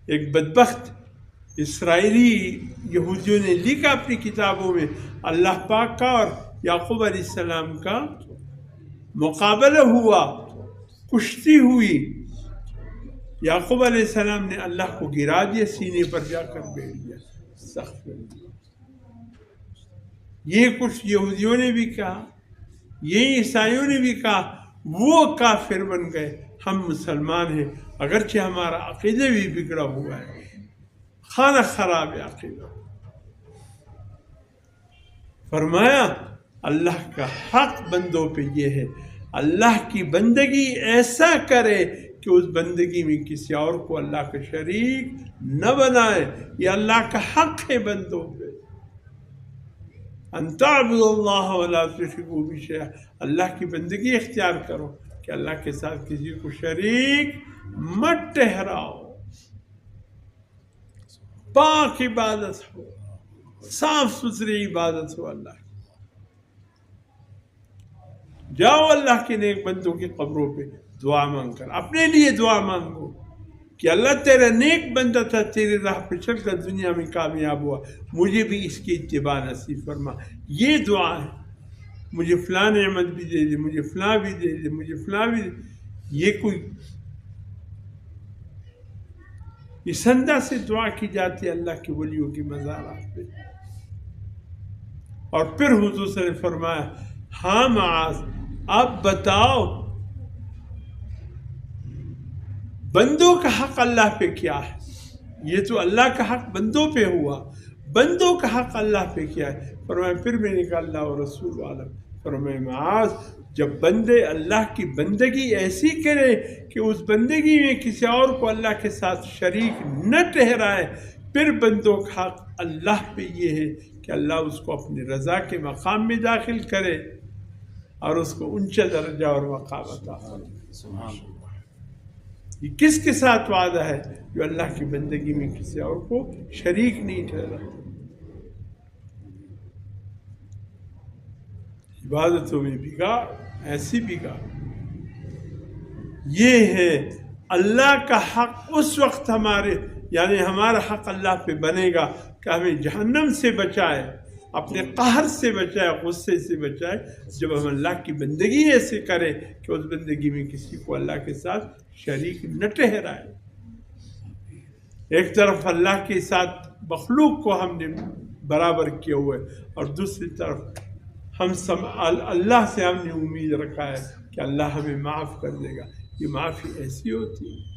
ایک بدبخت اسرائیلی یہودیوں نے لکھا اپنی کتابوں میں، اللہ پاک کا اور یعقوب علیہ السلام کا مقابلہ ہوا، کشتی ہوئی، یعقوب علیہ السلام نے اللہ کو گرا دیا، سینے پر جا کر بیٹھ گیا. سخت. یہ کچھ یہودیوں نے بھی کہا، یہ عیسائیوں نے بھی کہا، وہ کافر بن گئے، ہم مسلمان ہیں اگرچہ ہمارا عقیدہ بھی بگڑا ہوا ہے، خانہ خراب ہے عقیدہ. فرمایا اللہ کا حق بندوں پہ یہ ہے، اللہ کی بندگی ایسا کرے کہ اس بندگی میں کسی اور کو اللہ کا شریک نہ بنائے. یہ اللہ کا حق ہے بندوں پہ. ان تعبدوا اللہ ولا تشرکوا بہ شیئا، اللہ کی بندگی اختیار کرو کہ اللہ کے ساتھ کسی کو شریک مت ٹھہراؤ. پاک عبادت ہو، صاف ستھری عبادت ہو اللہ کی. جاؤ اللہ کے نیک بندوں کی قبروں پہ دعا مانگ کر، اپنے لیے دعا مانگو کہ اللہ تیرا نیک بندہ تھا، تیری راہ پہ چل کر دنیا میں کامیاب ہوا، مجھے بھی اس کی اتباع نصیب فرما. یہ دعا ہے، مجھے فلاں نعمت بھی دے دے، مجھے فلاں بھی دے دے، مجھے فلاں بھی دے. یہ کوئی اس انداز سے دعا کی جاتی ہے اللہ کے ولیوں کی مزارات پہ. اور پھر حضور صلی اللہ علیہ وسلم نے فرمایا ہاں معاذ، اب بتاؤ بندوں کا حق اللہ پہ کیا ہے؟ یہ تو اللہ کا حق بندوں پہ ہوا، بندوں کا حق اللہ پہ کیا ہے؟ فرمایا پھر میں نے کہا اللہ و رسول عالم. فرمایا معاذ، جب بندے اللہ کی بندگی ایسی کرے کہ اس بندگی میں کسی اور کو اللہ کے ساتھ شریک نہ ٹھہرائے، پھر بندوں کا حق اللہ پہ یہ ہے کہ اللہ اس کو اپنی رضا کے مقام میں داخل کرے اور اس کو اونچا درجہ اور مقام عطا فرمائے. یہ کس کے ساتھ وعدہ ہے؟ جو اللہ کی بندگی میں کسی اور کو شریک نہیں ٹھہرا. عبادتوں میں بگاڑ، ایسی بگاڑ. یہ ہے اللہ کا حق اس وقت یعنی ہمارا حق اللہ پہ بنے گا کہ ہمیں جہنم سے بچائے، اپنے قہر سے بچائے، غصے سے بچائے، جب ہم اللہ کی بندگی ایسے کریں کہ اس بندگی میں کسی کو اللہ کے ساتھ شریک نہ ٹھہرائے. ایک طرف اللہ کے ساتھ مخلوق کو ہم نے برابر کیا ہوا ہے، اور دوسری طرف اللہ سے ہم نے امید رکھا ہے کہ اللہ ہمیں معاف کر دے گا. یہ معافی ایسی ہوتی ہے